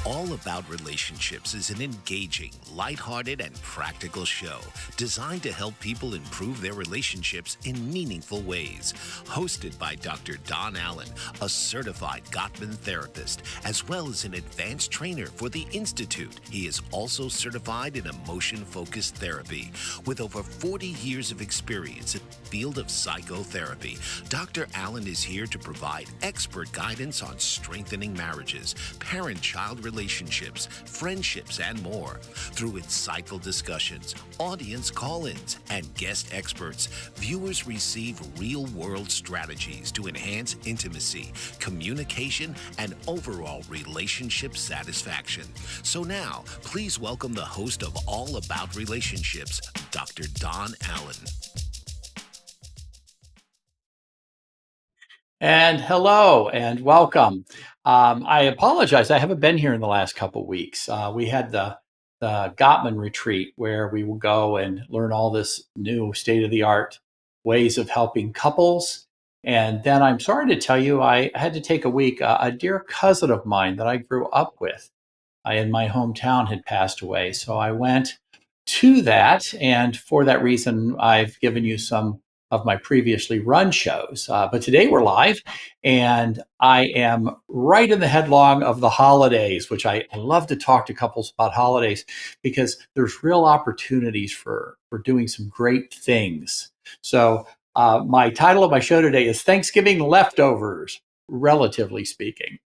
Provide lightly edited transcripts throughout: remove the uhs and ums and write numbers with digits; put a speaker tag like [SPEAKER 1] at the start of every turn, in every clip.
[SPEAKER 1] All About Relationships is an engaging, lighthearted, and practical show designed to help people improve their relationships in meaningful ways. Hosted by Dr. Don Allen, a certified Gottman therapist, as well as an advanced trainer for the Institute. He is also certified in emotion-focused therapy. With over 40 years of experience in the field of psychotherapy, Dr. Allen is here to provide expert guidance on strengthening marriages, parent-child relationships, friendships, and more. Through insightful discussions, audience call-ins, and guest experts, viewers receive real-world strategies to enhance intimacy, communication, and overall relationship satisfaction. So now, please welcome the host of All About Relationships, Dr. Don Allen.
[SPEAKER 2] And hello and welcome. I apologize. I haven't been here in the last couple of weeks. We had the Gottman retreat where we will go and learn all this new state-of-the-art ways of helping couples. And then I'm sorry to tell you, I had to take a week. A dear cousin of mine that I grew up with in my hometown had passed away. So I went to that. And for that reason, I've given you some of my previously run shows. But today we're live, and I am right in the headlong of the holidays, which I love to talk to couples about holidays because there's real opportunities for doing some great things. So my title of my show today is Thanksgiving Leftovers, relatively speaking.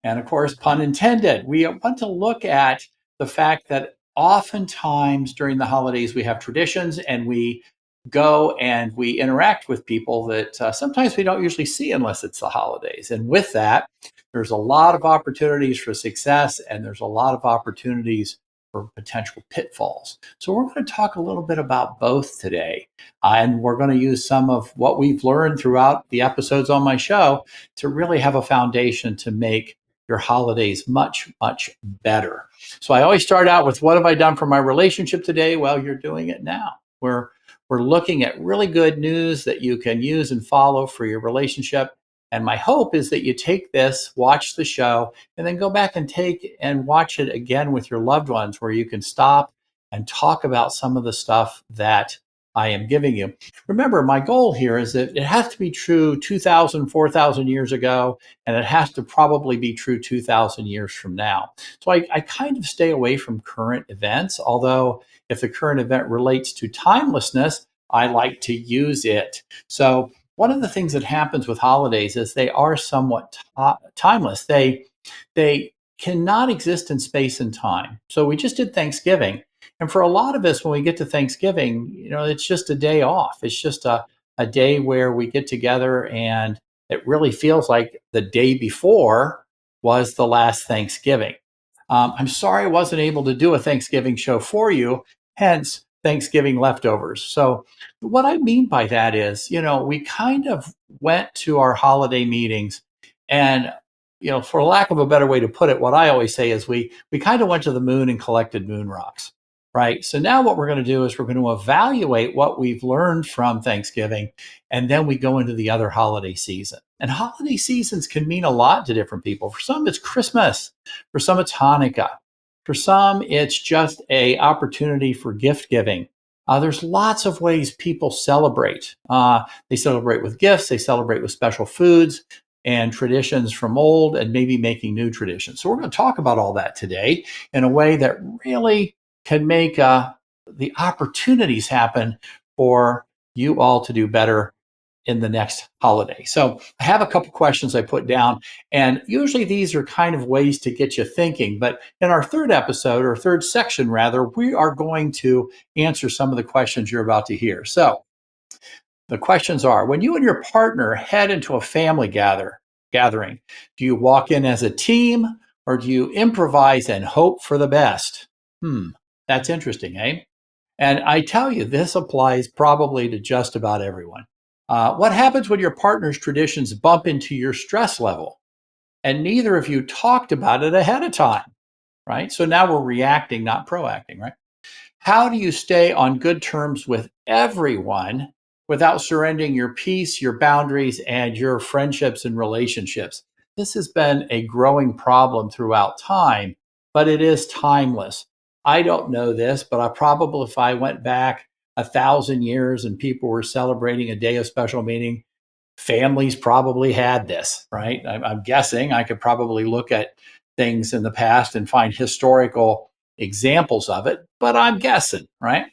[SPEAKER 2] And of course, pun intended, we want to look at the fact that oftentimes during the holidays we have traditions and we go and we interact with people that sometimes we don't usually see unless it's the holidays. And with that, there's a lot of opportunities for success and there's a lot of opportunities for potential pitfalls. So we're going to talk a little bit about both today. And we're going to use some of what we've learned throughout the episodes on my show to really have a foundation to make your holidays much, much better. So I always start out with, what have I done for my relationship today? Well, you're doing it now. We're looking at really good news that you can use and follow for your relationship. And my hope is that you take this, watch the show, and then go back and take and watch it again with your loved ones, where you can stop and talk about some of the stuff that I am giving you. Remember, my goal here is that it has to be true 2,000, 4,000 years ago, and it has to probably be true 2,000 years from now. So I kind of stay away from current events, although if the current event relates to timelessness, I like to use it. So one of the things that happens with holidays is they are somewhat timeless. They cannot exist in space and time. So we just did Thanksgiving. And for a lot of us, when we get to Thanksgiving, it's just a day off. It's just a day where we get together and it really feels like the day before was the last Thanksgiving. I'm sorry I wasn't able to do a Thanksgiving show for you, hence Thanksgiving leftovers. So what I mean by that is, we kind of went to our holiday meetings and, for lack of a better way to put it, what I always say is we kind of went to the moon and collected moon rocks. Right. So now what we're going to do is we're going to evaluate what we've learned from Thanksgiving, and then we go into the other holiday season. And holiday seasons can mean a lot to different people. For some, it's Christmas. For some, it's Hanukkah. For some, it's just a opportunity for gift giving. There's lots of ways people celebrate. They celebrate with gifts. They celebrate with special foods and traditions from old, and maybe making new traditions. So we're going to talk about all that today in a way that really can make the opportunities happen for you all to do better in the next holiday. So I have a couple questions I put down, and usually these are kind of ways to get you thinking. But in our third episode, or third section rather, we are going to answer some of the questions you're about to hear. So the questions are, when you and your partner head into a family gathering, do you walk in as a team or do you improvise and hope for the best? That's interesting, eh? And I tell you, this applies probably to just about everyone. What happens when your partner's traditions bump into your stress level and neither of you talked about it ahead of time, right? So now we're reacting, not proacting, right? How do you stay on good terms with everyone without surrendering your peace, your boundaries, and your friendships and relationships? This has been a growing problem throughout time. but it is timeless. I don't know this, but I probably, if I went back 1,000 years and people were celebrating a day of special meeting, families probably had this, right? I'm guessing I could probably look at things in the past and find historical examples of it, but I'm guessing, right?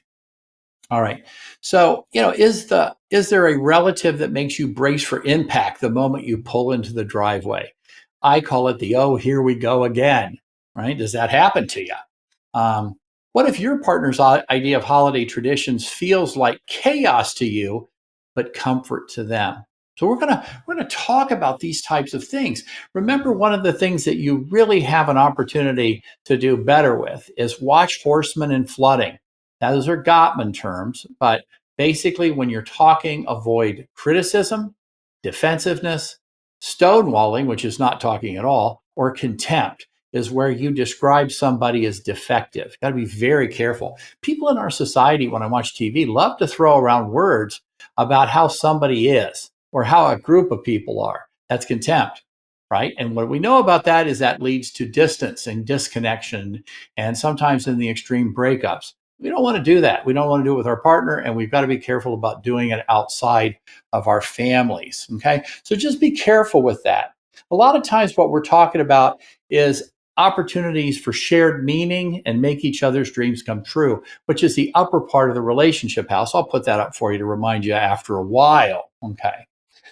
[SPEAKER 2] All right. So, is there a relative that makes you brace for impact the moment you pull into the driveway? I call it the "oh, here we go again." Right? Does that happen to you? What if your partner's idea of holiday traditions feels like chaos to you, but comfort to them? So we're gonna talk about these types of things. Remember, one of the things that you really have an opportunity to do better with is watch horsemen and flooding. Now, those are Gottman terms, but basically, when you're talking, avoid criticism, defensiveness, stonewalling, which is not talking at all, or contempt is where you describe somebody as defective. Got to be very careful. People in our society, when I watch TV, love to throw around words about how somebody is or how a group of people are. That's contempt, right? And what we know about that is that leads to distance and disconnection, and sometimes in the extreme breakups. We don't want to do that. We don't want to do it with our partner, and we've got to be careful about doing it outside of our families. Okay. So just be careful with that. A lot of times, what we're talking about is opportunities for shared meaning and make each other's dreams come true, which is the upper part of the relationship house. I'll put that up for you to remind you after a while. Okay.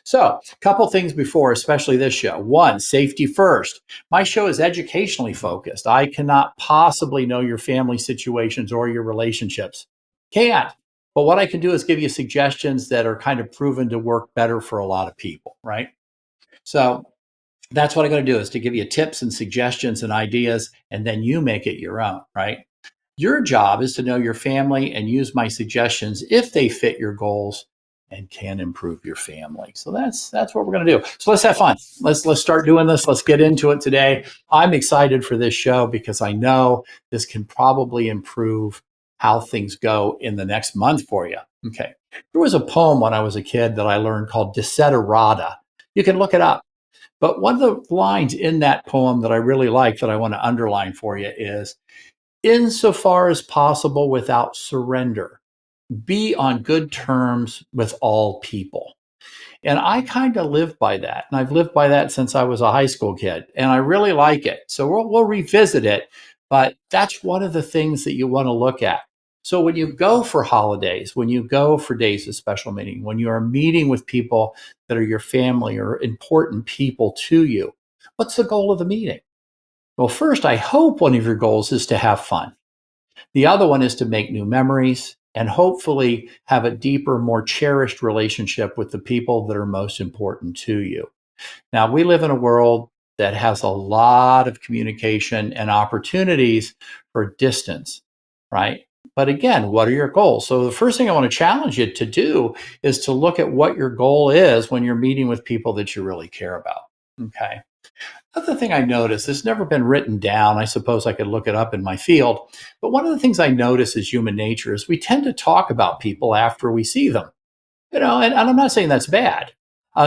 [SPEAKER 2] So, a couple things before, especially this show. One, safety first. My show is educationally focused. I cannot possibly know your family situations or your relationships. Can't. But what I can do is give you suggestions that are kind of proven to work better for a lot of people, right? So, that's what I'm going to do is to give you tips and suggestions and ideas, and then you make it your own, right? Your job is to know your family and use my suggestions if they fit your goals and can improve your family. So that's what we're going to do. So let's have fun. Let's start doing this. Let's get into it today. I'm excited for this show because I know this can probably improve how things go in the next month for you. Okay. There was a poem when I was a kid that I learned called Desiderata. You can look it up. But one of the lines in that poem that I really like that I want to underline for you is, insofar as possible without surrender, be on good terms with all people. And I kind of live by that. And I've lived by that since I was a high school kid. And I really like it. So we'll revisit it. But that's one of the things that you want to look at. So when you go for holidays, when you go for days of special meeting, when you are meeting with people that are your family or important people to you, what's the goal of the meeting? Well, first, I hope one of your goals is to have fun. The other one is to make new memories and hopefully have a deeper, more cherished relationship with the people that are most important to you. Now, we live in a world that has a lot of communication and opportunities for distance, right? But again, what are your goals? So the first thing I want to challenge you to do is to look at what your goal is when you're meeting with people that you really care about. Okay. Another thing I noticed, it's never been written down. I suppose I could look it up in my field. But one of the things I notice is human nature is we tend to talk about people after we see them. And I'm not saying that's bad.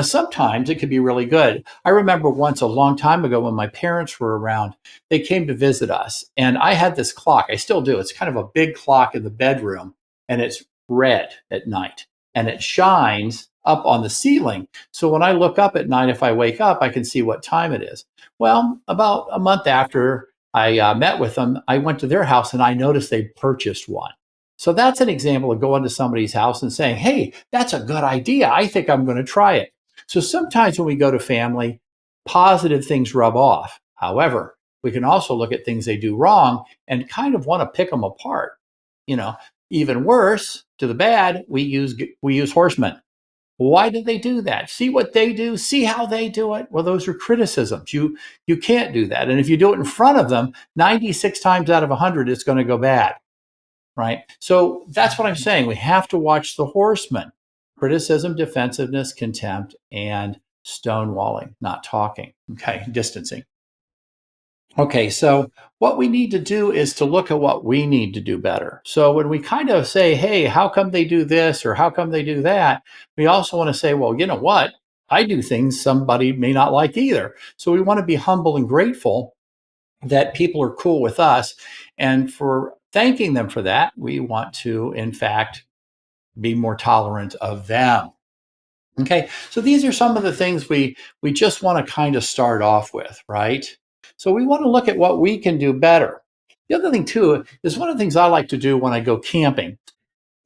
[SPEAKER 2] Sometimes it could be really good. I remember once a long time ago when my parents were around, they came to visit us. And I had this clock. I still do. It's kind of a big clock in the bedroom, and it's red at night. And it shines up on the ceiling. So when I look up at night, if I wake up, I can see what time it is. Well, about a month after I met with them, I went to their house and I noticed they purchased one. So that's an example of going to somebody's house and saying, hey, that's a good idea. I think I'm going to try it. So sometimes when we go to family, positive things rub off. However, we can also look at things they do wrong and kind of want to pick them apart. Even worse, to the bad, we use horsemen. Why did they do that? See what they do, see how they do it. Well, those are criticisms. You can't do that. And if you do it in front of them, 96 times out of 100, it's going to go bad. Right? So that's what I'm saying. We have to watch the horsemen: criticism, defensiveness, contempt, and stonewalling, not talking. Okay, distancing. Okay, so what we need to do is to look at what we need to do better. So when we kind of say, hey, how come they do this or how come they do that? We also want to say, well, you know what? I do things somebody may not like either. So we want to be humble and grateful that people are cool with us. And for thanking them for that, we want to, in fact, be more tolerant of them. Okay, so these are some of the things we just want to kind of start off with, right? So we want to look at what we can do better. The other thing too is one of the things I like to do when I go camping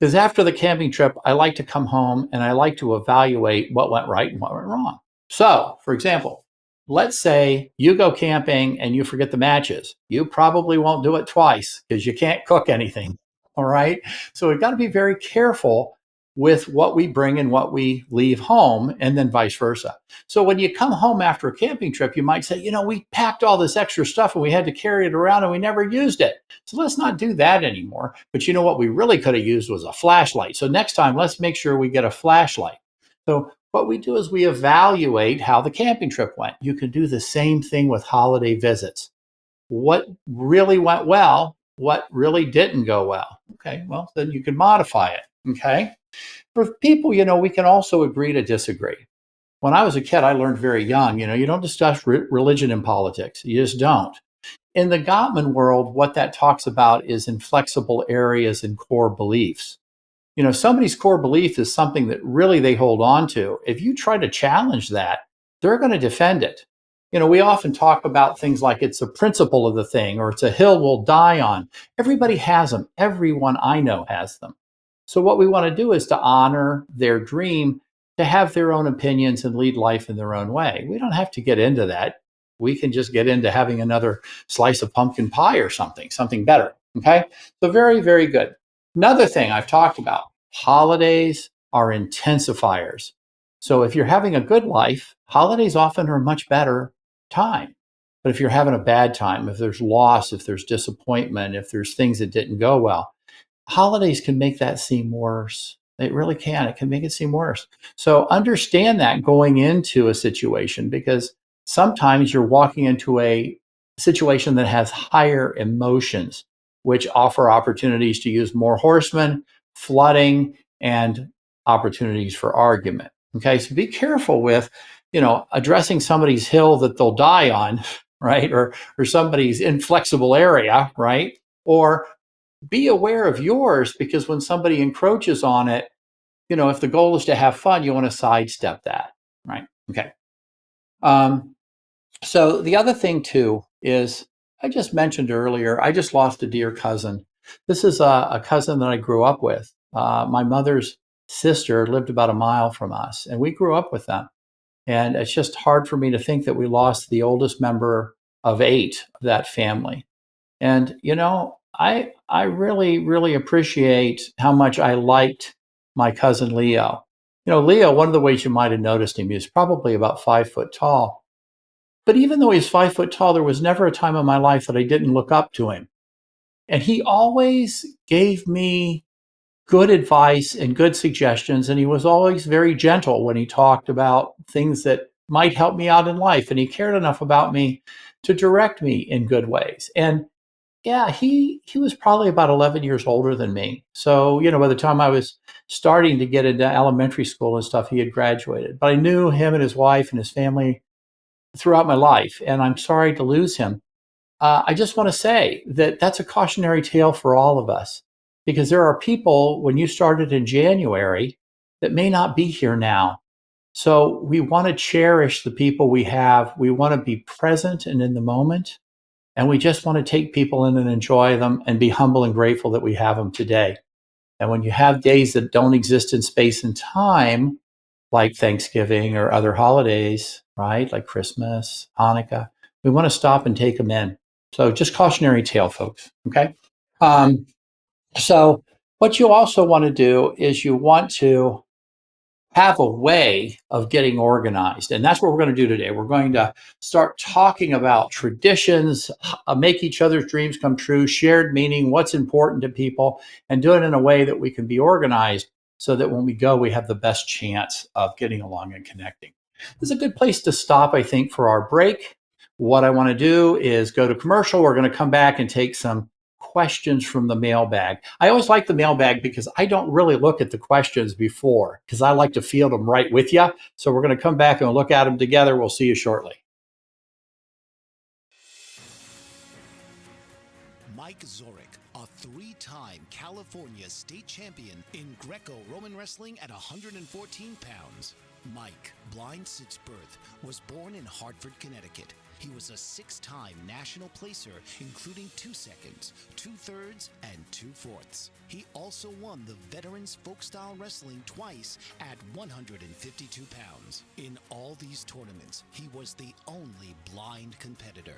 [SPEAKER 2] is after the camping trip, I like to come home and I like to evaluate what went right and what went wrong. So, for example, let's say you go camping and you forget the matches. You probably won't do it twice because you can't cook anything. All right. So we've got to be very careful with what we bring and what we leave home, and then vice versa. So when you come home after a camping trip, you might say, we packed all this extra stuff and we had to carry it around and we never used it. So let's not do that anymore. But you know what we really could have used was a flashlight. So next time, let's make sure we get a flashlight. So what we do is we evaluate how the camping trip went. You can do the same thing with holiday visits. What really went well? What really didn't go well? Okay, well, then you can modify it. Okay. For people, we can also agree to disagree. When I was a kid, I learned very young, you don't discuss religion and politics. You just don't. In the Gottman world, what that talks about is inflexible areas and core beliefs. Somebody's core belief is something that really they hold on to. If you try to challenge that, they're going to defend it. We often talk about things like it's a principle of the thing or it's a hill we'll die on. Everybody has them. Everyone I know has them. So what we want to do is to honor their dream, to have their own opinions and lead life in their own way. We don't have to get into that. We can just get into having another slice of pumpkin pie or something better. Okay. So very, very good. Another thing I've talked about, holidays are intensifiers. So if you're having a good life, holidays often are a much better time. But if you're having a bad time, if there's loss, if there's disappointment, if there's things that didn't go well, holidays can make that seem worse. It really can. It can make it seem worse. So understand that going into a situation, because sometimes you're walking into a situation that has higher emotions, which offer opportunities to use more horsemen, flooding, and opportunities for argument. Okay, so be careful with, addressing somebody's hill that they'll die on, right? Or somebody's inflexible area, right? Or be aware of yours, because when somebody encroaches on it, if the goal is to have fun, you want to sidestep that, right? Okay. So the other thing too is, I just mentioned earlier, I just lost a dear cousin. This is a cousin that I grew up with. My mother's sister lived about a mile from us, and we grew up with them. And it's just hard for me to think that we lost the oldest member of 8 of that family. And I really, really appreciate how much I liked my cousin Leo. Leo, one of the ways you might have noticed him, he was probably about 5 foot tall. But even though he's 5 foot tall, there was never a time in my life that I didn't look up to him. And he always gave me good advice and good suggestions. And he was always very gentle when he talked about things that might help me out in life. And he cared enough about me to direct me in good ways. And yeah, he was probably about 11 years older than me. So, by the time I was starting to get into elementary school and stuff, he had graduated. But I knew him and his wife and his family throughout my life, and I'm sorry to lose him. I just want to say that that's a cautionary tale for all of us, because there are people, when you started in January, that may not be here now. So we want to cherish the people we have. We want to be present and in the moment. And we just want to take people in and enjoy them and be humble and grateful that we have them today. And when you have days that don't exist in space and time, like Thanksgiving or other holidays, right? Like Christmas, Hanukkah, we want to stop and take them in. So just cautionary tale, folks. Okay. So what you also want to do is you want to have a way of getting organized. And that's what we're going to do today. We're going to start talking about traditions, make each other's dreams come true, shared meaning, what's important to people, and do it in a way that we can be organized so that when we go, we have the best chance of getting along and connecting. This is a good place to stop, I think, for our break. What I want to do is go to commercial. We're going to come back and take some questions from the mailbag. I always like the mailbag because I don't really look at the questions before, because I like to field them right with you. So we're going to come back and look at them together. We'll see you shortly.
[SPEAKER 1] Mike Zorich, a three-time California state champion in Greco-Roman wrestling at 114 pounds. Mike, blind since birth, was born in Hartford, Connecticut. He was a six-time national placer, including 2 seconds, 2/3, and 2/4. He also won the Veterans Folk-Style Wrestling twice at 152 pounds. In all these tournaments, he was the only blind competitor.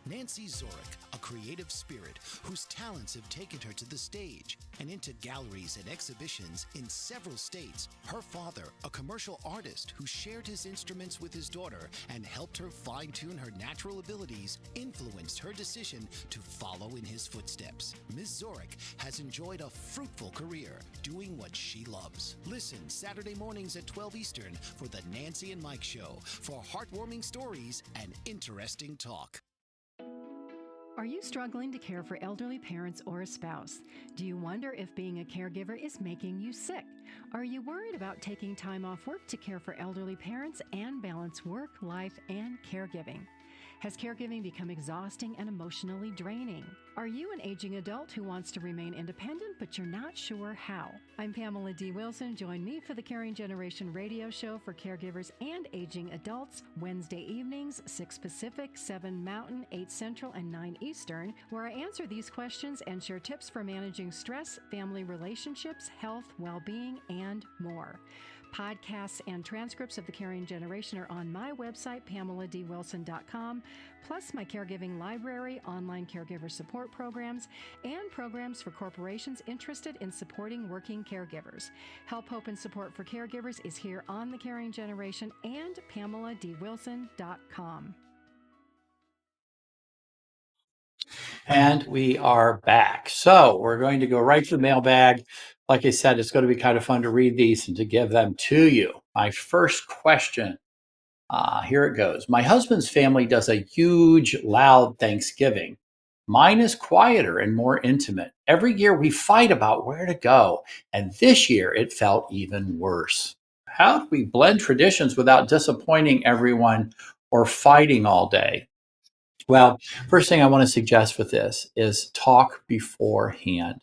[SPEAKER 1] Nancy Zorich, a creative spirit whose talents have taken her to the stage and into galleries and exhibitions in several states. Her father, a commercial artist who shared his instruments with his daughter and helped her fine-tune her natural abilities, influenced her decision to follow in his footsteps. Ms. Zorich has enjoyed a fruitful career doing what she loves. Listen Saturday mornings at 12 Eastern for the Nancy and Mike Show for heartwarming stories and interesting talk.
[SPEAKER 3] Are you struggling to care for elderly parents or a spouse? Do you wonder if being a caregiver is making you sick? Are you worried about taking time off work to care for elderly parents and balance work, life, and caregiving? Has caregiving become exhausting and emotionally draining? Are you an aging adult who wants to remain independent, but you're not sure how? I'm Pamela D. Wilson. Join me for the Caring Generation radio show for caregivers and aging adults, Wednesday evenings, 6 Pacific, 7 Mountain, 8 Central, and 9 Eastern, where I answer these questions and share tips for managing stress, family relationships, health, well-being, and more. Podcasts and transcripts of the Caring Generation are on my website, PamelaDWilson.com, plus my caregiving library, online caregiver support programs, and programs for corporations interested in supporting working caregivers. Help, hope, and support for caregivers is here on the Caring Generation and PamelaDWilson.com.
[SPEAKER 2] And we are back. So we're going to go right to the mailbag. Like I said, it's going to be kind of fun to read these and to give them to you. My first question, here it goes. My husband's family does a huge, loud Thanksgiving. Mine is quieter and more intimate. Every year we fight about where to go, and this year it felt even worse. How do we blend traditions without disappointing everyone or fighting all day? Well, first thing I want to suggest with this is talk beforehand.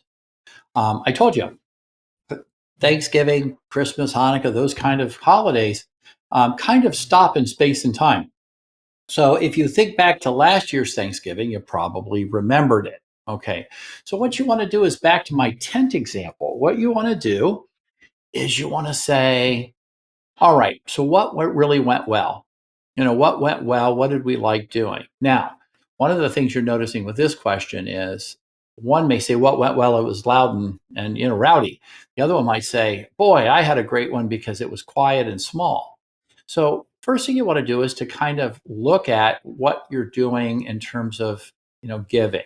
[SPEAKER 2] I told you, Thanksgiving, Christmas, Hanukkah, those kind of holidays kind of stop in space and time. So if you think back to last year's Thanksgiving, you probably remembered it. Okay. So what you want to do is back to my tent example. What you want to do is you want to say, all right, so what really went well? What went well? What did we like doing? Now, one of the things you're noticing with this question is one may say, what went well? It was loud and rowdy. The other one might say, boy, I had a great one because it was quiet and small. So first thing you want to do is to kind of look at what you're doing in terms of, giving.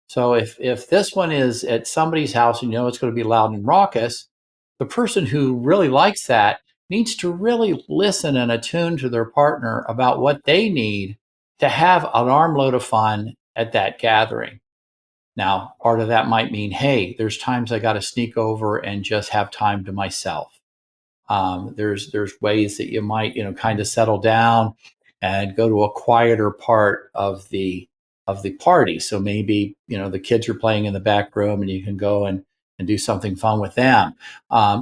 [SPEAKER 2] So if this one is at somebody's house and it's going to be loud and raucous, the person who really likes that needs to really listen and attune to their partner about what they need to have an armload of fun at that gathering. Now, part of that might mean, hey, there's times I got to sneak over and just have time to myself. There's ways that you might, kind of settle down and go to a quieter part of the party. So maybe, the kids are playing in the back room and you can go and do something fun with them.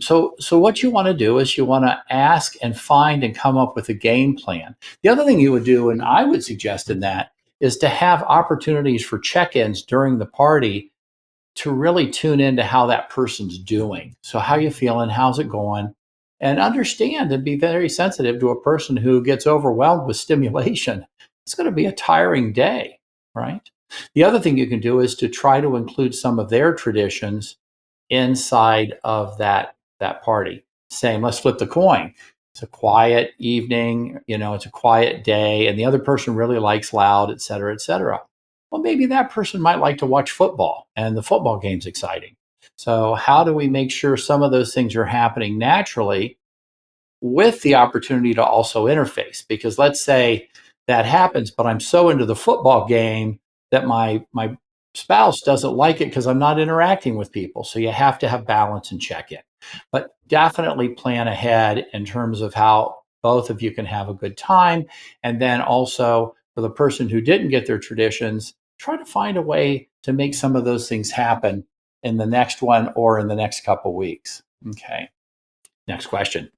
[SPEAKER 2] So what you want to do is you want to ask and find and come up with a game plan. The other thing you would do, and I would suggest in that, is to have opportunities for check-ins during the party to really tune into how that person's doing. So how you feeling? How's it going? And understand and be very sensitive to a person who gets overwhelmed with stimulation. It's going to be a tiring day, right? The other thing you can do is to try to include some of their traditions inside of that party. Saying, let's flip the coin. It's a quiet evening, it's a quiet day, and the other person really likes loud, et cetera, et cetera. Well, maybe that person might like to watch football, and the football game's exciting. So how do we make sure some of those things are happening naturally with the opportunity to also interface? Because let's say that happens, but I'm so into the football game that my spouse doesn't like it because I'm not interacting with people. So you have to have balance and check in. But definitely plan ahead in terms of how both of you can have a good time. And then also for the person who didn't get their traditions, try to find a way to make some of those things happen in the next one or in the next couple weeks. Okay. Next question.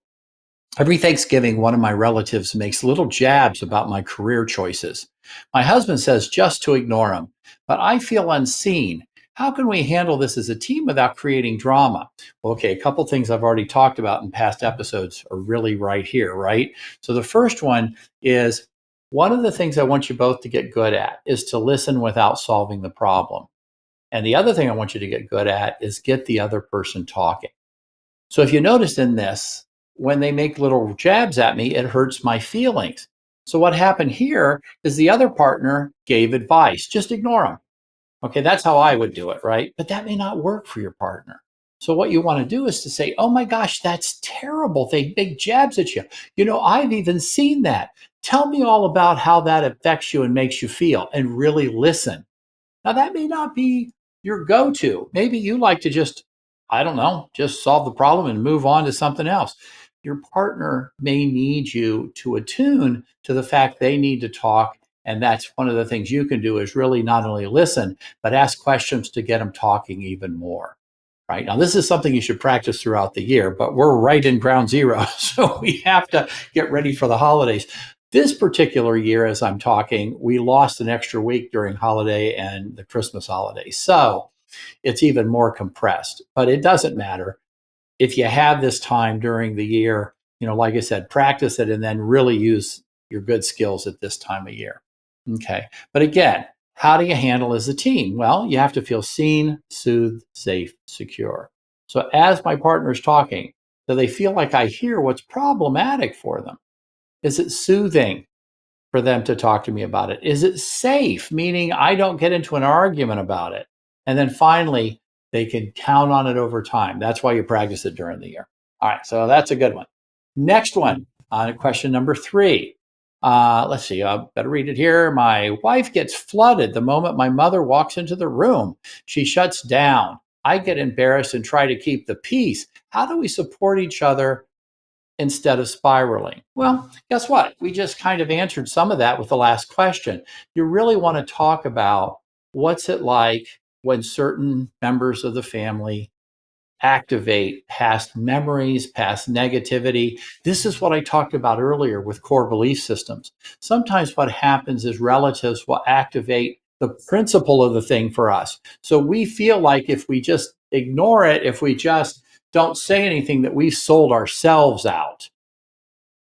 [SPEAKER 2] Every Thanksgiving, one of my relatives makes little jabs about my career choices. My husband says just to ignore him, but I feel unseen. How can we handle this as a team without creating drama? Well, okay, a couple things I've already talked about in past episodes are really right here, right? So the first one is one of the things I want you both to get good at is to listen without solving the problem. And the other thing I want you to get good at is get the other person talking. So if you notice in this, when they make little jabs at me, it hurts my feelings. So what happened here is the other partner gave advice. Just ignore them. Okay, that's how I would do it, right? But that may not work for your partner. So what you want to do is to say, "Oh my gosh, that's terrible. They big jabs at you. I've even seen that. Tell me all about how that affects you and makes you feel," and really listen. Now, that may not be your go to. Maybe you like to just, I don't know, just solve the problem and move on to something else. Your partner may need you to attune to the fact they need to talk. And that's one of the things you can do is really not only listen, but ask questions to get them talking even more. Right now, this is something you should practice throughout the year, but we're right in ground zero. So we have to get ready for the holidays. This particular year, as I'm talking, we lost an extra week during holiday and the Christmas holiday. So it's even more compressed, but it doesn't matter. If you have this time during the year, like I said, practice it and then really use your good skills at this time of year. Okay. But again, how do you handle as a team? Well, you have to feel seen, soothed, safe, secure. So as my partner's talking, do they feel like I hear what's problematic for them? Is it soothing for them to talk to me about it? Is it safe, meaning I don't get into an argument about it? And then finally, they can count on it over time. That's why you practice it during the year. All right, so that's a good one. Next one, question number 3. Let's see, I better read it here. My wife gets flooded the moment my mother walks into the room. She shuts down. I get embarrassed and try to keep the peace. How do we support each other instead of spiraling? Well, guess what? We just kind of answered some of that with the last question. You really want to talk about what's it like when certain members of the family activate past memories, past negativity. This is what I talked about earlier with core belief systems. Sometimes what happens is relatives will activate the principle of the thing for us. So we feel like if we just ignore it, if we just don't say anything, that we've sold ourselves out.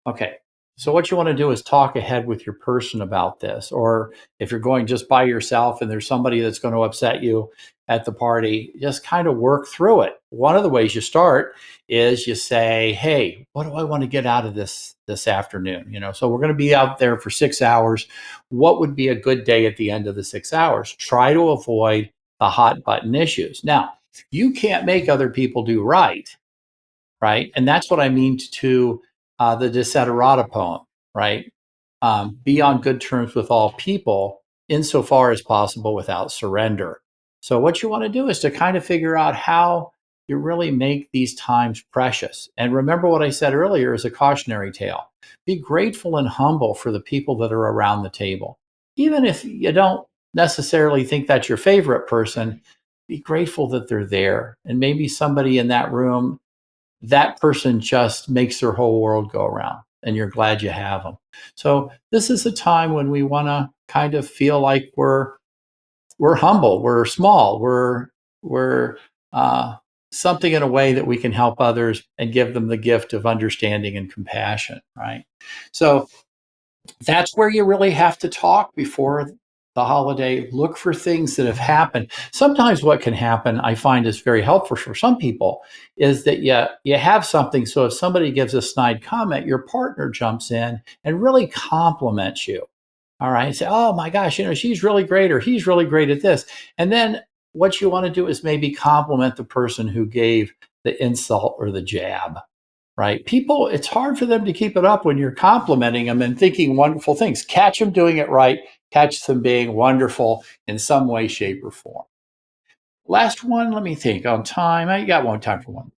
[SPEAKER 2] Okay. So what you want to do is talk ahead with your person about this. Or if you're going just by yourself and there's somebody that's going to upset you at the party, just kind of work through it. One of the ways you start is you say, "Hey, what do I want to get out of this afternoon? So we're going to be out there for 6 hours. What would be a good day at the end of the 6 hours?" Try to avoid the hot button issues. Now, you can't make other people do right. And that's what I mean to the Desiderata poem, right? Be on good terms with all people insofar as possible without surrender. So what you want to do is to kind of figure out how you really make these times precious. And remember what I said earlier is a cautionary tale. Be grateful and humble for the people that are around the table. Even if you don't necessarily think that's your favorite person, be grateful that they're there. And maybe somebody in that room, that person just makes their whole world go around and you're glad you have them. So this is a time when we want to kind of feel like we're humble, we're small, we're something in a way that we can help others and give them the gift of understanding and compassion, right? So that's where you really have to talk before the holiday. Look for things that have happened. Sometimes what can happen, I find is very helpful for some people, is that you have something. So if somebody gives a snide comment, your partner jumps in and really compliments you. All right. Say, "Oh my gosh, she's really great," or "He's really great at this." And then what you want to do is maybe compliment the person who gave the insult or the jab. Right? People, it's hard for them to keep it up when you're complimenting them and thinking wonderful things. Catch them doing it right, catch them being wonderful in some way, shape, or form. Last one, let me think on time. I got one time for one.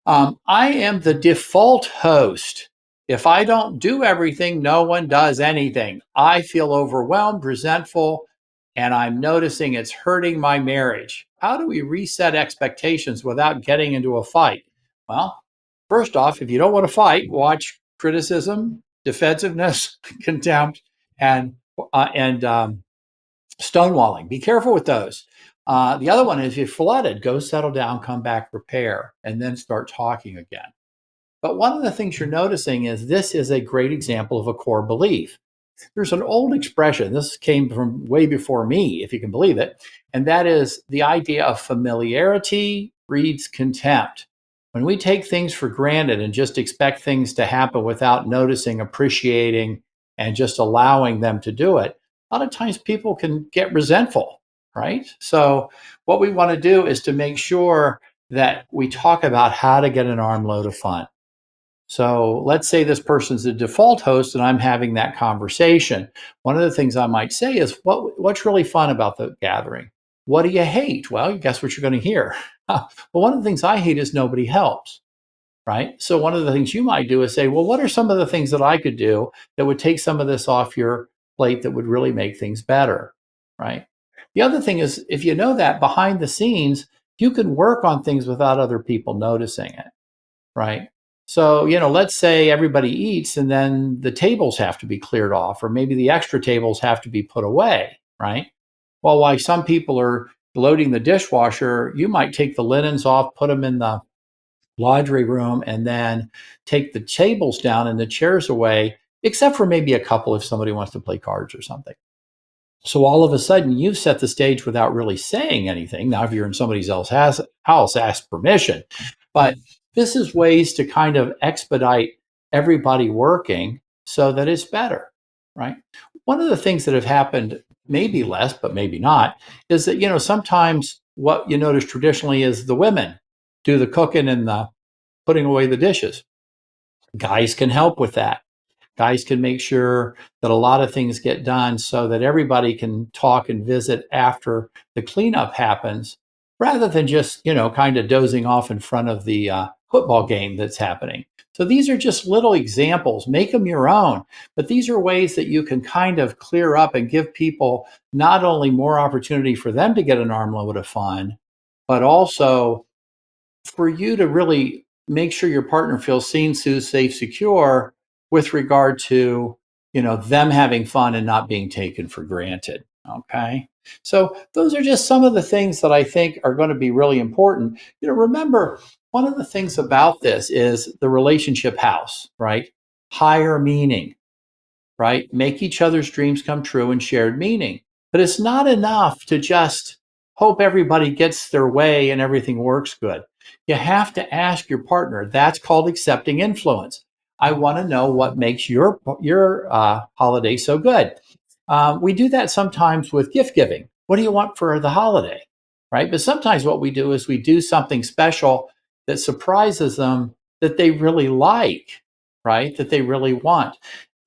[SPEAKER 2] I am the default host. If I don't do everything, no one does anything. I feel overwhelmed, resentful, and I'm noticing it's hurting my marriage. How do we reset expectations without getting into a fight? Well, first off, if you don't want to fight, watch criticism, defensiveness, contempt, and stonewalling. Be careful with those. The other one is if you're flooded, go settle down, come back, repair, and then start talking again. But one of the things you're noticing is this is a great example of a core belief. There's an old expression, this came from way before me, if you can believe it, and that is the idea of familiarity breeds contempt. When we take things for granted and just expect things to happen without noticing, appreciating, and just allowing them to do it, a lot of times people can get resentful, right? So, what we want to do is to make sure that we talk about how to get an armload of fun. So let's say this person's the default host and I'm having that conversation. One of the things I might say is, what's really fun about the gathering? What do you hate? Well, guess what you're going to hear? Well, one of the things I hate is nobody helps, right? So one of the things you might do is say, well, what are some of the things that I could do that would take some of this off your plate that would really make things better, right? The other thing is, if you know that behind the scenes, you can work on things without other people noticing it, right? So, let's say everybody eats and then the tables have to be cleared off, or maybe the extra tables have to be put away, right? Well, while some people are loading the dishwasher, you might take the linens off, put them in the laundry room, and then take the tables down and the chairs away, except for maybe a couple if somebody wants to play cards or something. So all of a sudden, you've set the stage without really saying anything. Now, if you're in somebody else's house, ask permission. But this is ways to kind of expedite everybody working so that it's better, right? One of the things that have happened, maybe less, but maybe not, is that, sometimes what you notice traditionally is the women do the cooking and the putting away the dishes. Guys can help with that. Guys can make sure that a lot of things get done so that everybody can talk and visit after the cleanup happens, rather than just, kind of dozing off in front of the football game that's happening. So these are just little examples. Make them your own. But these are ways that you can kind of clear up and give people not only more opportunity for them to get an armload of fun, but also for you to really make sure your partner feels seen, soothed, safe, secure with regard to, them having fun and not being taken for granted. Okay. So those are just some of the things that I think are going to be really important. Remember, one of the things about this is the relationship house, right? Higher meaning, right? Make each other's dreams come true and shared meaning. But it's not enough to just hope everybody gets their way and everything works good. You have to ask your partner. That's called accepting influence. I want to know what makes your holiday so good. We do that sometimes with gift giving. What do you want for the holiday, right? But sometimes what we do is we do something special that surprises them that they really like, right? That they really want.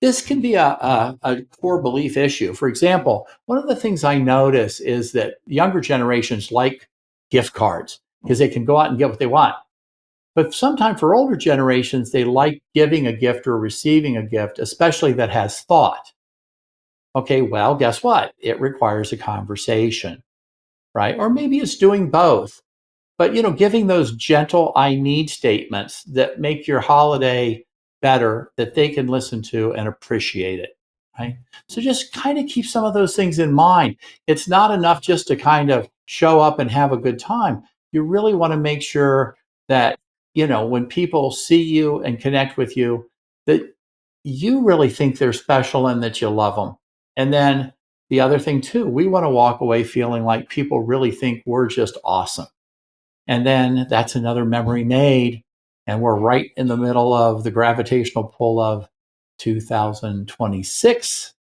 [SPEAKER 2] This can be a core belief issue. For example, one of the things I notice is that younger generations like gift cards because they can go out and get what they want. But sometimes for older generations, they like giving a gift or receiving a gift, especially that has thought. Okay, well, guess what? It requires a conversation, right? Or maybe it's doing both. But, giving those gentle I need statements that make your holiday better, that they can listen to and appreciate it, right? So just kind of keep some of those things in mind. It's not enough just to kind of show up and have a good time. You really want to make sure that, when people see you and connect with you, that you really think they're special and that you love them. And then the other thing too, we want to walk away feeling like people really think we're just awesome. And then that's another memory made. And we're right in the middle of the gravitational pull of 2026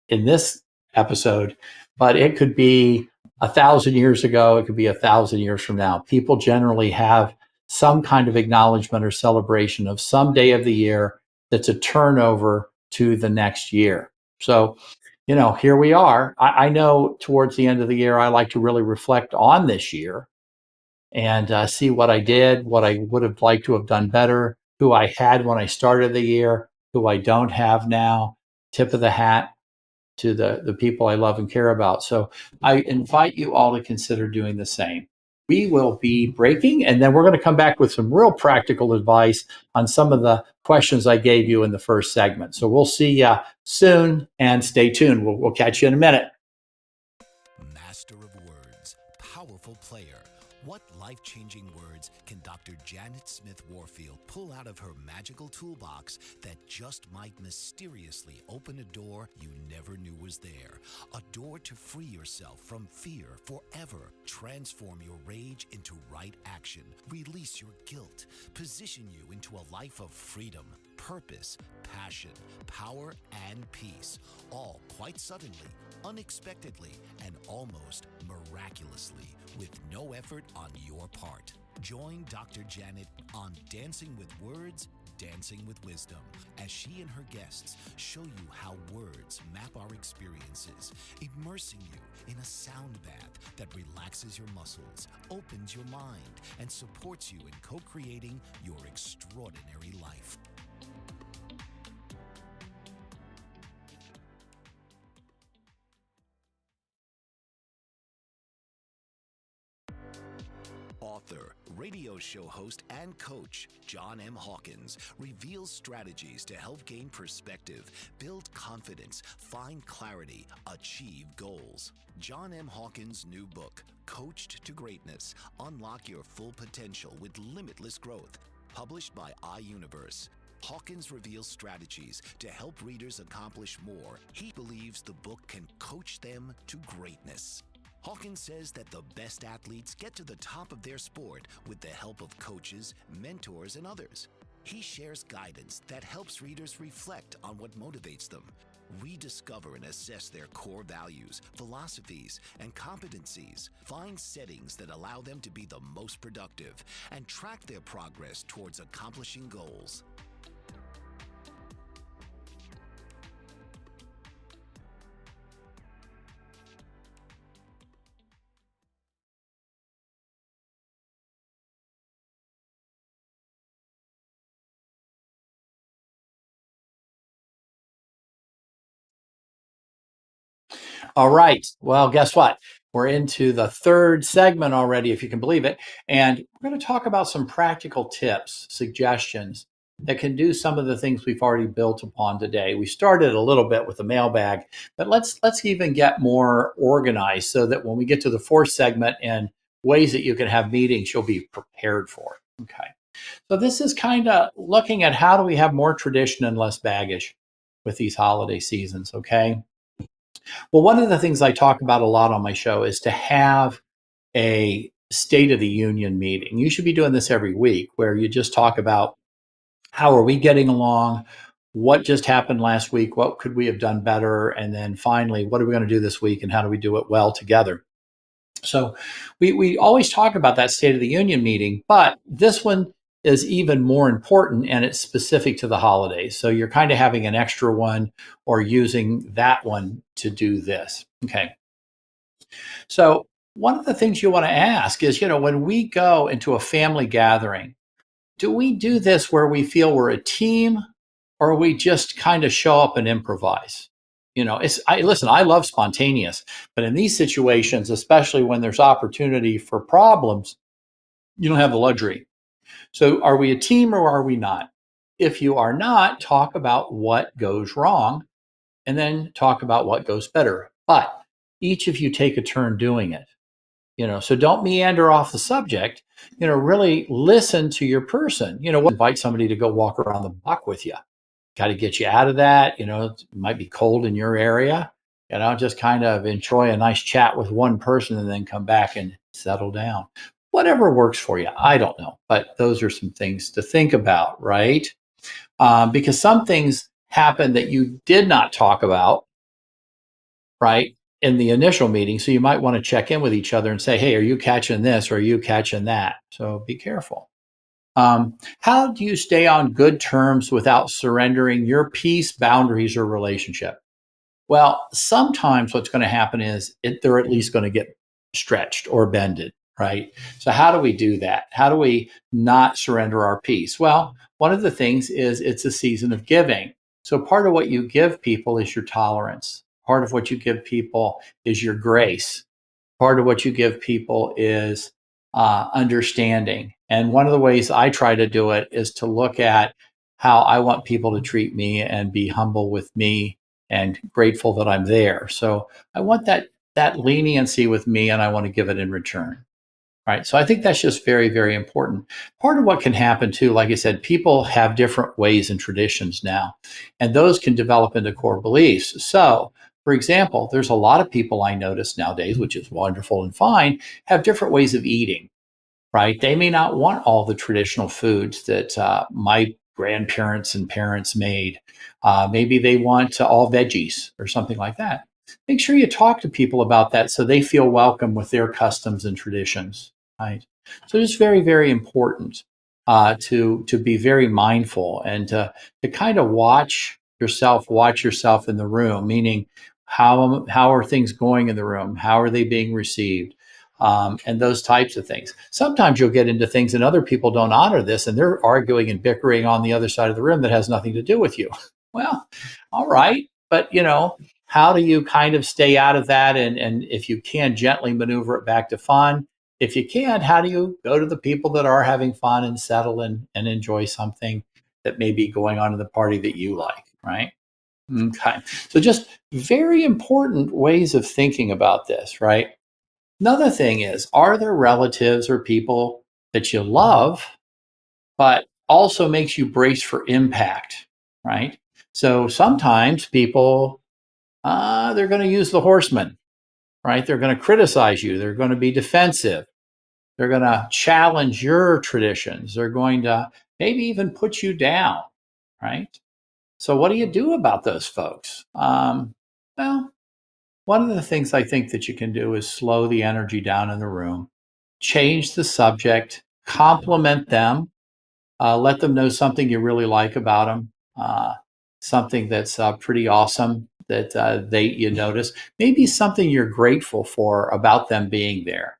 [SPEAKER 2] in this episode. But it could be 1,000 years ago. It could be 1,000 years from now. People generally have some kind of acknowledgement or celebration of some day of the year that's a turnover to the next year. So, here we are. I know towards the end of the year, I like to really reflect on this year and see what I did, what I would have liked to have done better, who I had when I started the year, who I don't have now, tip of the hat. to the people I love and care about. So I invite you all to consider doing the same. We will be breaking, and then we're going to come back with some real practical advice on some of the questions I gave you in the first segment. So we'll see you soon, and stay tuned. We'll catch you in a minute.
[SPEAKER 1] Master of words, powerful player. What life-changing words can Dr. Janet Smith Warfield pull out of her magical toolbox that just might mysteriously open a door you never knew was there? A door to free yourself from fear forever. Transform your rage into right action. Release your guilt. Position you into a life of freedom, purpose, passion, power, and peace. All quite suddenly, unexpectedly, and almost miraculously, with no effort on your part. Join Dr. Janet on Dancing with Words, Dancing with Wisdom, as she and her guests show you how words map our experiences, immersing you in a sound bath that relaxes your muscles, opens your mind, and supports you in co-creating your extraordinary life. Author, radio show host, and coach John M. Hawkins reveals strategies to help gain perspective, build confidence, find clarity, achieve goals. John M. Hawkins' new book, Coached to Greatness: Unlock Your Full Potential with Limitless Growth, published by iUniverse. Hawkins reveals strategies to help readers accomplish more. He believes the book can coach them to greatness. Hawkins says that the best athletes get to the top of their sport with the help of coaches, mentors, and others. He shares guidance that helps readers reflect on what motivates them, rediscover and assess their core values, philosophies, and competencies, find settings that allow them to be the most productive, and track their progress towards accomplishing goals.
[SPEAKER 2] All right. Well, guess what? We're into the third segment already, if you can believe it. And we're going to talk about some practical tips, suggestions that can do some of the things we've already built upon today. We started a little bit with the mailbag, but let's even get more organized so that when we get to the fourth segment and ways that you can have meetings, you'll be prepared for it. Okay. So this is kind of looking at how do we have more tradition and less baggage with these holiday seasons, okay? Well, one of the things I talk about a lot on my show is to have a State of the Union meeting. You should be doing this every week where you just talk about how are we getting along? What just happened last week? What could we have done better? And then finally, what are we going to do this week and how do we do it well together? So we always talk about that State of the Union meeting, but this one is even more important and it's specific to the holidays. So you're kind of having an extra one or using that one to do this. Okay. So one of the things you want to ask is, when we go into a family gathering, do we do this where we feel we're a team or we just kind of show up and improvise? Listen, I love spontaneous, but in these situations, especially when there's opportunity for problems, you don't have the luxury. So are we a team or are we not? If you are not, talk about what goes wrong and then talk about what goes better. But each of you take a turn doing it. So don't meander off the subject, really listen to your person. Invite somebody to go walk around the block with you. Got to get you out of that. It might be cold in your area. Just kind of enjoy a nice chat with one person and then come back and settle down. Whatever works for you. I don't know. But those are some things to think about, right? Because some things happen that you did not talk about, right, in the initial meeting. So you might want to check in with each other and say, hey, are you catching this or are you catching that? So be careful. How do you stay on good terms without surrendering your peace, boundaries, or relationship? Well, sometimes what's going to happen is they're at least going to get stretched or bended, right? So how do we do that? How do we not surrender our peace? Well, one of the things is it's a season of giving. So part of what you give people is your tolerance. Part of what you give people is your grace. Part of what you give people is understanding. And one of the ways I try to do it is to look at how I want people to treat me and be humble with me and grateful that I'm there. So I want that leniency with me, and I want to give it in return. Right. So I think that's just very, very important. Part of what can happen too, like I said, people have different ways and traditions now, and those can develop into core beliefs. So, for example, there's a lot of people I notice nowadays, which is wonderful and fine, have different ways of eating. Right. They may not want all the traditional foods that my grandparents and parents made. Maybe they want all veggies or something like that. Make sure you talk to people about that so they feel welcome with their customs and traditions. Right. So it's very, very important to be very mindful and to kind of watch yourself in the room, meaning how are things going in the room? How are they being received? And those types of things. Sometimes you'll get into things and other people don't honor this and they're arguing and bickering on the other side of the room that has nothing to do with you. Well, all right. But, how do you kind of stay out of that? And if you can, gently maneuver it back to fun. If you can't, how do you go to the people that are having fun and settle and enjoy something that may be going on in the party that you like, right? Okay. So just very important ways of thinking about this, right? Another thing is, are there relatives or people that you love, but also makes you brace for impact, right? So sometimes people, they're going to use the horseman, right? They're going to criticize you. They're going to be defensive. They're going to challenge your traditions. They're going to maybe even put you down, right? So what do you do about those folks? Well, one of the things I think that you can do is slow the energy down in the room, change the subject, compliment them, let them know something you really like about them, something that's pretty awesome that you notice, maybe something you're grateful for about them being there.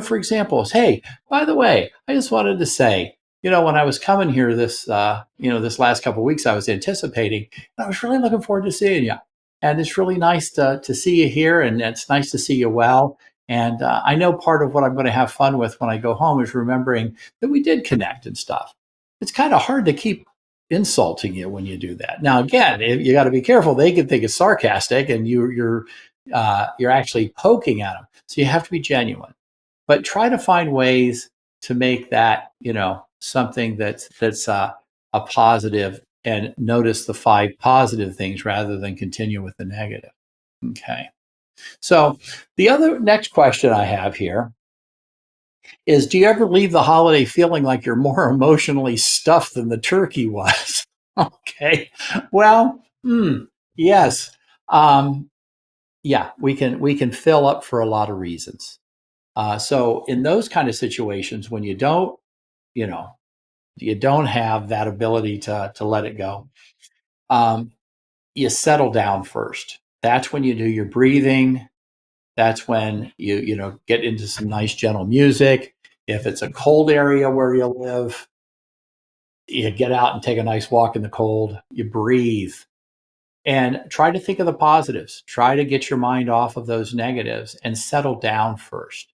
[SPEAKER 2] For example, is, hey, by the way, I just wanted to say, when I was coming here this last couple of weeks, I was anticipating, and I was really looking forward to seeing you. And it's really nice to see you here, and it's nice to see you well. And I know part of what I'm going to have fun with when I go home is remembering that we did connect and stuff. It's kind of hard to keep insulting you when you do that. Now, again, you got to be careful. They can think it's sarcastic, and you're actually poking at them. So you have to be genuine. But try to find ways to make that, something that's a positive, and notice the 5 positive things rather than continue with the negative. Okay. So the next question I have here is, do you ever leave the holiday feeling like you're more emotionally stuffed than the turkey was? Okay. Well, yes. Yeah, we can fill up for a lot of reasons. So in those kind of situations, when you don't have that ability to let it go, you settle down first. That's when you do your breathing. That's when you get into some nice gentle music. If it's a cold area where you live, you get out and take a nice walk in the cold. You breathe and try to think of the positives. Try to get your mind off of those negatives and settle down first.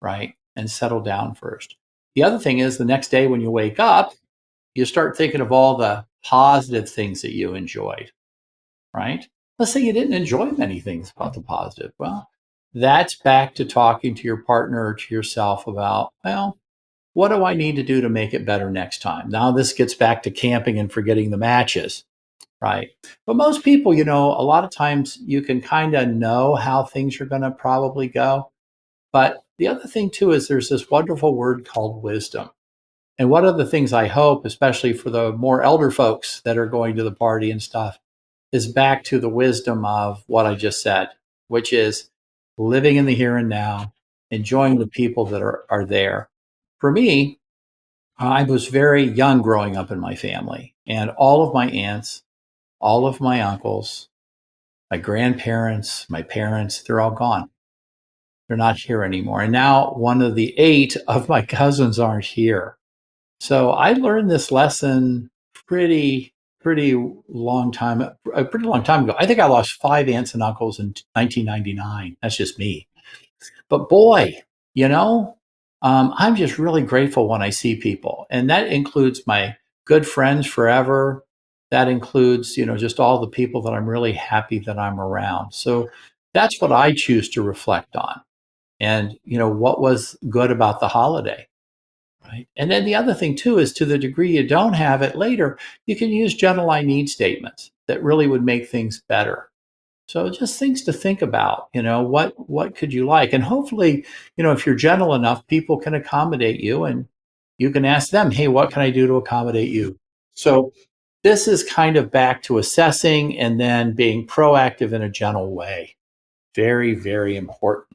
[SPEAKER 2] Right? And settle down first. The other thing is, the next day when you wake up, you start thinking of all the positive things that you enjoyed, right? Let's say you didn't enjoy many things about the positive. Well, that's back to talking to your partner or to yourself about, well, what do I need to do to make it better next time? Now this gets back to camping and forgetting the matches, right? But most people, a lot of times you can kind of know how things are going to probably go. But the other thing too is there's this wonderful word called wisdom. And one of the things I hope, especially for the more elder folks that are going to the party and stuff, is back to the wisdom of what I just said, which is living in the here and now, enjoying the people that are there. For me, I was very young growing up in my family, and all of my aunts, all of my uncles, my grandparents, my parents, they're all gone. They're not here anymore. And now one of the 8 of my cousins aren't here. So I learned this lesson pretty pretty long time, a pretty long time ago. I think I lost 5 aunts and uncles in 1999. That's just me. But boy, you know, I'm just really grateful when I see people, and that includes my good friends forever. That includes, just all the people that I'm really happy that I'm around. So that's what I choose to reflect on. And, what was good about the holiday, right? And then the other thing too is, to the degree you don't have it later, you can use general I need statements that really would make things better. So just things to think about, what could you like? And hopefully, if you're gentle enough, people can accommodate you, and you can ask them, hey, what can I do to accommodate you? So this is kind of back to assessing and then being proactive in a gentle way. Very, very important.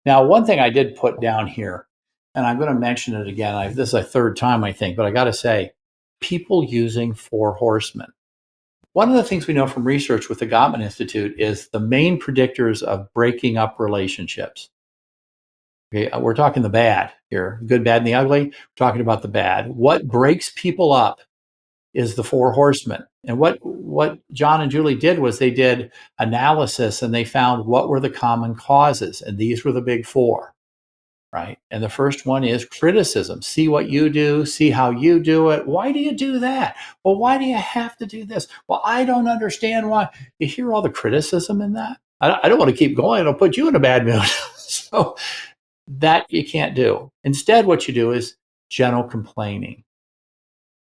[SPEAKER 2] Now, one thing I did put down here, and I'm going to mention it again. This is a third time, I think, but I got to say, people using four horsemen. One of the things we know from research with the Gottman Institute is the main predictors of breaking up relationships. Okay, we're talking the bad here, good, bad, and the ugly. We're talking about the bad. What breaks people up is the four horsemen. And what John and Julie did was they did analysis, and they found what were the common causes. And these were the big four, right? And the first one is criticism. See what you do, see how you do it. Why do you do that? Well, why do you have to do this? Well, I don't understand why. You hear all the criticism in that? I don't want to keep going. It'll put you in a bad mood. So that you can't do. Instead, what you do is gentle complaining,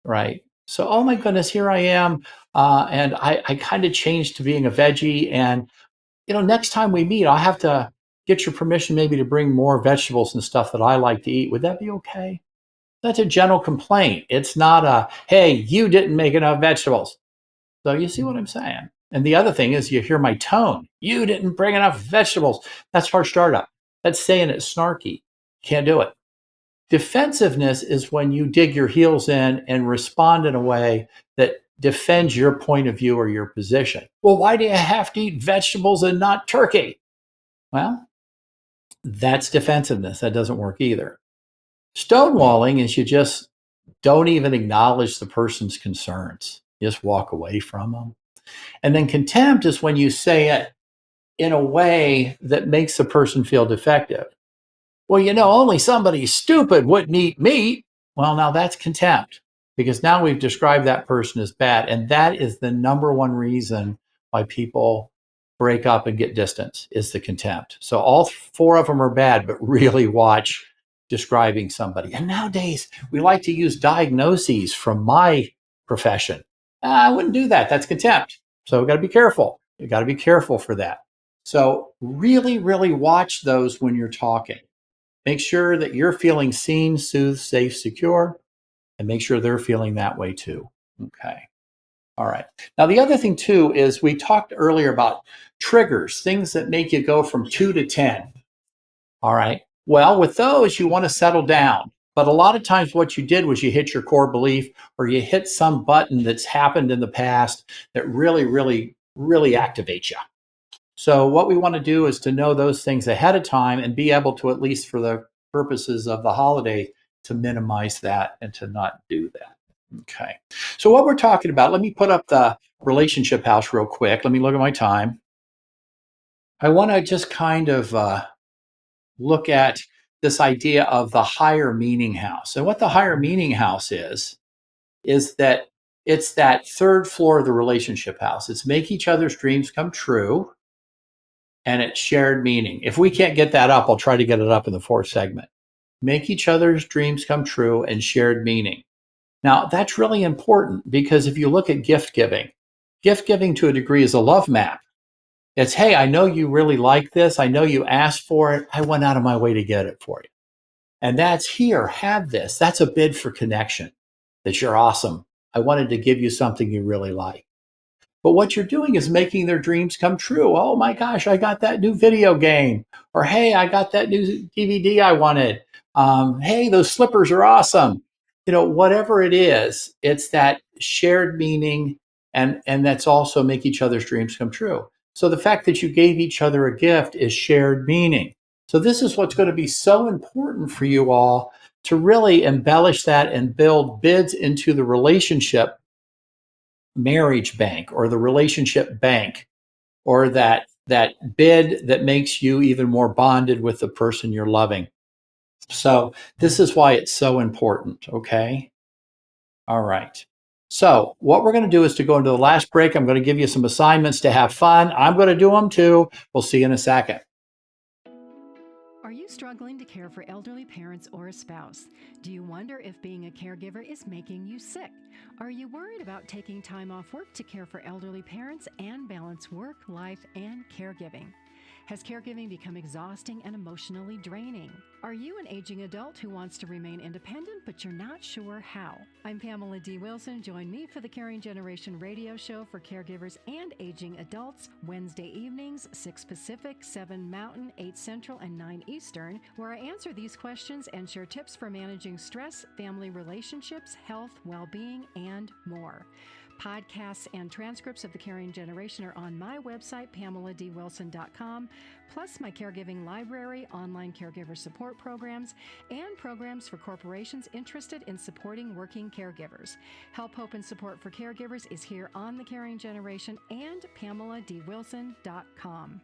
[SPEAKER 2] right? So, oh my goodness, here I am. And I kind of changed to being a veggie. And, next time we meet, I'll have to get your permission maybe to bring more vegetables and stuff that I like to eat. Would that be okay? That's a gentle complaint. It's not a, hey, you didn't make enough vegetables. So you see what I'm saying? And the other thing is, you hear my tone. You didn't bring enough vegetables. That's harsh startup. That's saying it snarky. Can't do it. Defensiveness is when you dig your heels in and respond in a way that defends your point of view or your position. Well, why do you have to eat vegetables and not turkey? Well, that's defensiveness. That doesn't work either. Stonewalling is you just don't even acknowledge the person's concerns. You just walk away from them. And then contempt is when you say it in a way that makes the person feel defective. Well, only somebody stupid wouldn't eat meat. Well, now that's contempt, because now we've described that person as bad. And that is the number one reason why people break up and get distance, is the contempt. So all four of them are bad, but really watch describing somebody. And nowadays, we like to use diagnoses from my profession. I wouldn't do that. That's contempt. So we've got to be careful. You've got to be careful for that. So really, really watch those when you're talking. Make sure that you're feeling seen, soothed, safe, secure, and make sure they're feeling that way too. Okay. All right. Now, the other thing too is, we talked earlier about triggers, things that make you go from 2 to 10. All right. Well, with those, you want to settle down. But a lot of times what you did was you hit your core belief, or you hit some button that's happened in the past that really, really, really activates you. So what we want to do is to know those things ahead of time, and be able to, at least for the purposes of the holiday, to minimize that and to not do that. Okay. So what we're talking about, let me put up the relationship house real quick. Let me look at my time. I want to just kind of look at this idea of the higher meaning house. And what the higher meaning house is that it's that third floor of the relationship house. It's make each other's dreams come true, and it's shared meaning. If we can't get that up, I'll try to get it up in the fourth segment. Make each other's dreams come true and shared meaning. Now, that's really important, because if you look at gift giving to a degree is a love map. It's, hey, I know you really like this. I know you asked for it. I went out of my way to get it for you. And that's, here, have this. That's a bid for connection, that you're awesome. I wanted to give you something you really like. But what you're doing is making their dreams come true. Oh my gosh, I got that new video game. Or, hey, I got that new DVD I wanted. Hey, those slippers are awesome. Whatever it is, it's that shared meaning, and that's also make each other's dreams come true. So the fact that you gave each other a gift is shared meaning. So this is what's going to be so important for you all, to really embellish that and build bids into the relationship marriage bank or the relationship bank or that bid that makes you even more bonded with the person you're loving. So this is why it's so important, okay? All right. So what we're going to do is to go into the last break. I'm going to give you some assignments to have fun. I'm going to do them too. We'll see you in a second.
[SPEAKER 3] Are you struggling to care for elderly parents or a spouse? Do you wonder if being a caregiver is making you sick? Are you worried about taking time off work to care for elderly parents and balance work, life, and caregiving? Has caregiving become exhausting and emotionally draining? Are you an aging adult who wants to remain independent, but you're not sure how? I'm Pamela D. Wilson. Join me for the Caring Generation radio show for caregivers and aging adults, Wednesday evenings, 6 Pacific, 7 Mountain, 8 Central, and 9 Eastern, where I answer these questions and share tips for managing stress, family relationships, health, well-being, and more. Podcasts and transcripts of The Caring Generation are on my website, PamelaDWilson.com, plus my caregiving library, online caregiver support programs, and programs for corporations interested in supporting working caregivers. Help, hope, and support for caregivers is here on The Caring Generation and PamelaDWilson.com.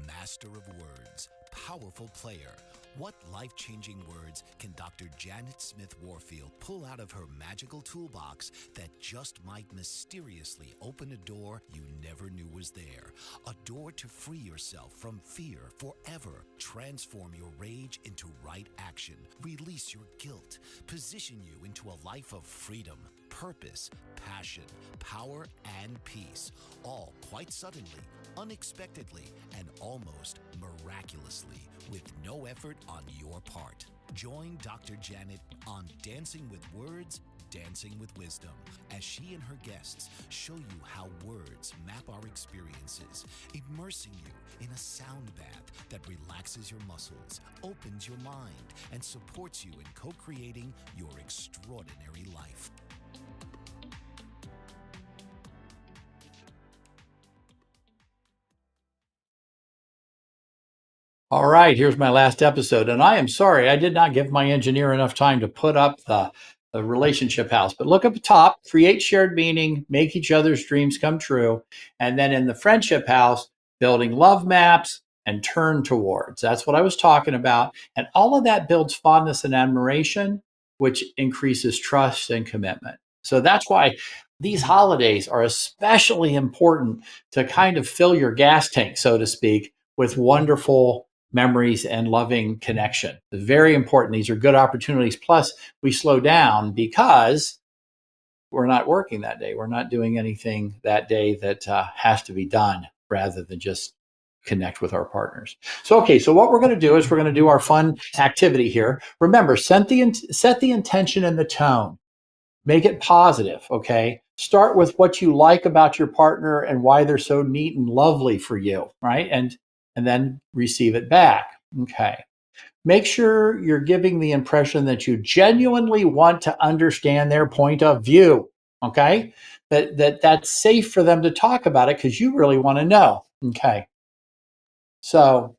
[SPEAKER 1] Master of words, powerful player. What life-changing words can Dr. Janet Smith Warfield pull out of her magical toolbox that just might mysteriously open a door you never knew was there? A door to free yourself from fear forever. Transform your rage into right action. Release your guilt. Position you into a life of freedom, purpose, passion, power, and peace. All quite suddenly, unexpectedly, and almost miraculously, with no effort on your part. Join Dr. Janet on Dancing with Words, Dancing with Wisdom, as she and her guests show you how words map our experiences, immersing you in a sound bath that relaxes your muscles, opens your mind, and supports you in co-creating your extraordinary life.
[SPEAKER 2] All right, here's my last episode. And I am sorry, I did not give my engineer enough time to put up the relationship house. But look at the top, create shared meaning, make each other's dreams come true. And then in the friendship house, building love maps and turn towards. That's what I was talking about. And all of that builds fondness and admiration, which increases trust and commitment. So that's why these holidays are especially important to kind of fill your gas tank, so to speak, with wonderful memories and loving connection. Very important. These are good opportunities. Plus, we slow down because we're not working that day. We're not doing anything that day that has to be done rather than just connect with our partners. So what we're going to do is we're going to do our fun activity here. Remember, set the intention and the tone. Make it positive, okay? Start with what you like about your partner and why they're so neat and lovely for you, right? And then receive it back. Okay. Make sure you're giving the impression that you genuinely want to understand their point of view. Okay. That's safe for them to talk about it because you really want to know. Okay. So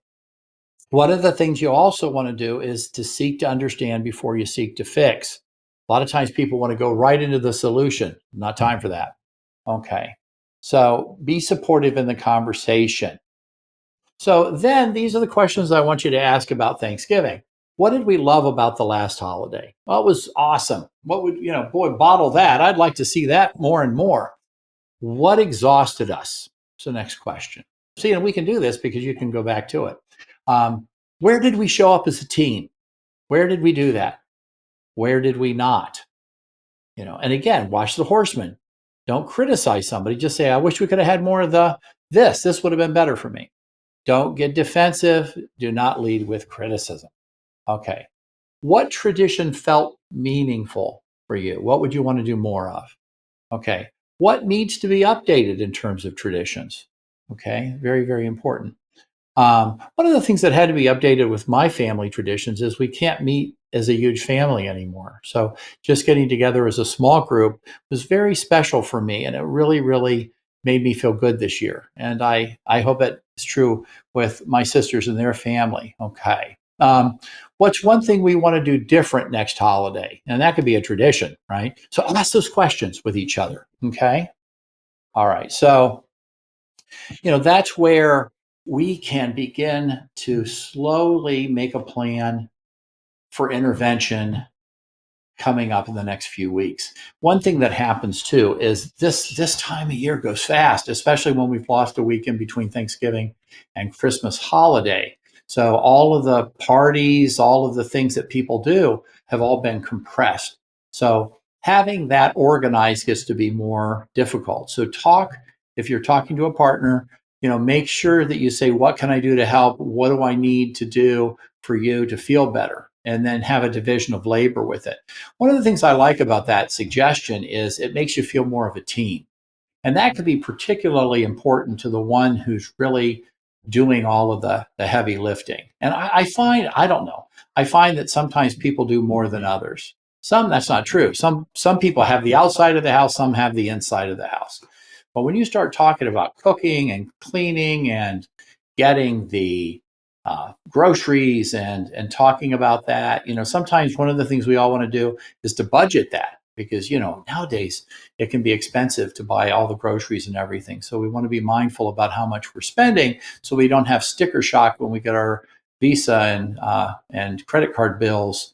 [SPEAKER 2] one of the things you also want to do is to seek to understand before you seek to fix. A lot of times people want to go right into the solution. Not time for that. Okay. So be supportive in the conversation. So then these are the questions I want you to ask about Thanksgiving. What did we love about the last holiday? Well, it was awesome. What would, bottle that. I'd like to see that more and more. What exhausted us? It's the next question. See, and we can do this because you can go back to it. Where did we show up as a team? Where did we do that? Where did we not? And again, watch The Horseman. Don't criticize somebody. Just say, I wish we could have had more of this. This would have been better for me. Don't get defensive. Do not lead with criticism. Okay. What tradition felt meaningful for you? What would you want to do more of? Okay. What needs to be updated in terms of traditions? Okay. Very, very important. One of the things that had to be updated with my family traditions is we can't meet as a huge family anymore. So just getting together as a small group was very special for me. And it really, really made me feel good this year. And I hope it's true with my sisters and their family. Okay. What's one thing we want to do different next holiday? And that could be a tradition, right? So ask those questions with each other. Okay. All right. So, that's where we can begin to slowly make a plan for intervention coming up in the next few weeks. One thing that happens too is this time of year goes fast, especially when we've lost a weekend between Thanksgiving and Christmas holiday. So all of the parties, all of the things that people do have all been compressed. So having that organized gets to be more difficult. So if you're talking to a partner, make sure that you say, what can I do to help? What do I need to do for you to feel better? And then have a division of labor with it. One of the things I like about that suggestion is it makes you feel more of a team. And that could be particularly important to the one who's really doing all of the heavy lifting. And I find, I don't know, I find that sometimes people do more than others. Some, that's not true. Some people have the outside of the house, some have the inside of the house. But when you start talking about cooking and cleaning and getting the groceries and talking about that, sometimes one of the things we all want to do is to budget that because, nowadays it can be expensive to buy all the groceries and everything. So we want to be mindful about how much we're spending so we don't have sticker shock when we get our Visa and credit card bills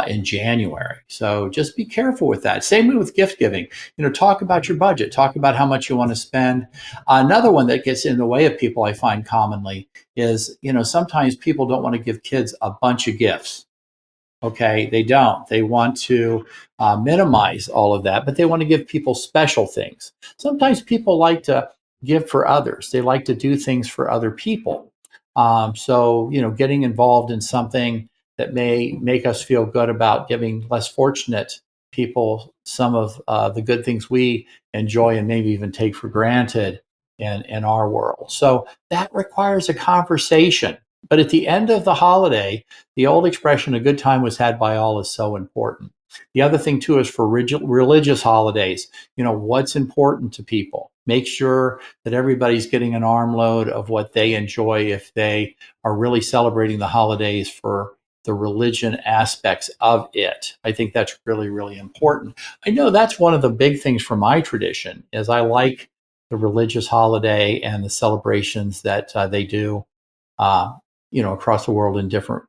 [SPEAKER 2] in January. So just be careful with that. Same way with gift giving. Talk about your budget. Talk about how much you want to spend. Another one that gets in the way of people I find commonly is, sometimes people don't want to give kids a bunch of gifts. Okay, they don't. They want to minimize all of that, but they want to give people special things. Sometimes people like to give for others. They like to do things for other people. So, getting involved in something that may make us feel good about giving less fortunate people some of the good things we enjoy and maybe even take for granted in our world. So that requires a conversation. But at the end of the holiday, the old expression, a good time was had by all, is so important. The other thing, too, is for religious holidays, what's important to people. Make sure that everybody's getting an armload of what they enjoy if they are really celebrating the holidays for the religion aspects of it. I think that's really, really important. I know that's one of the big things for my tradition is I like the religious holiday and the celebrations that they do, across the world in different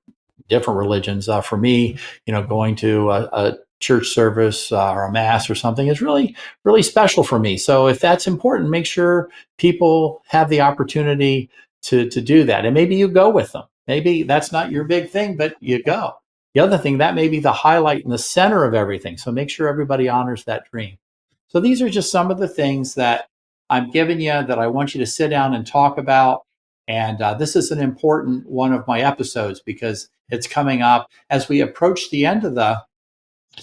[SPEAKER 2] religions. For me, going to a church service or a mass or something is really, really special for me. So if that's important, make sure people have the opportunity to do that. And maybe you go with them. Maybe that's not your big thing, but you go. The other thing, that may be the highlight in the center of everything. So make sure everybody honors that dream. So these are just some of the things that I'm giving you that I want you to sit down and talk about. And this is an important one of my episodes because it's coming up as we approach the end of the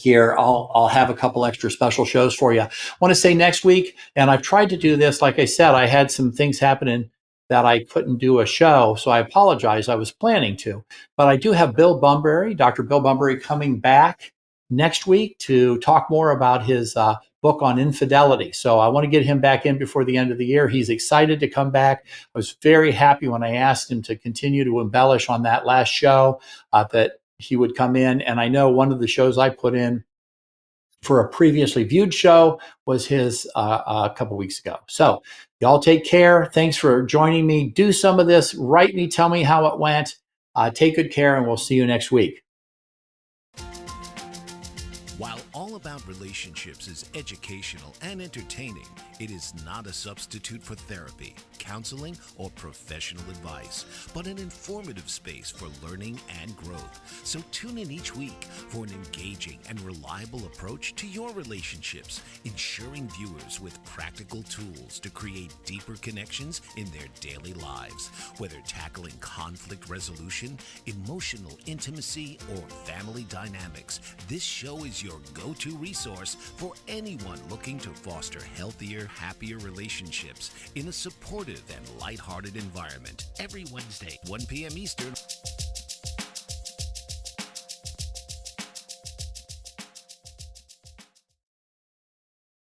[SPEAKER 2] year. I'll have a couple extra special shows for you. I want to say next week, and I've tried to do this. Like I said, I had some things happening that I couldn't do a show, so I apologize. I was planning to, but I do have Bill Bunbury, Dr. Bill Bunbury, coming back next week to talk more about his book on infidelity. So I want to get him back in before the end of the year. He's excited to come back. I was very happy when I asked him to continue to embellish on that last show that he would come in. And I know one of the shows I put in for a previously viewed show was his a couple weeks ago. So y'all take care. Thanks for joining me. Do some of this. Write me. Tell me how it went. Take good care, and we'll see you next week.
[SPEAKER 1] While All About Relationships is educational and entertaining, it is not a substitute for therapy, counseling, or professional advice, but an informative space for learning and growth. So tune in each week for an engaging and reliable approach to your relationships, ensuring viewers with practical tools to create deeper connections in their daily lives. Whether tackling conflict resolution, emotional intimacy, or family dynamics, this show is your go-to resource for anyone looking to foster healthier, happier relationships in a supportive and lighthearted environment. Every Wednesday, 1 p.m. Eastern.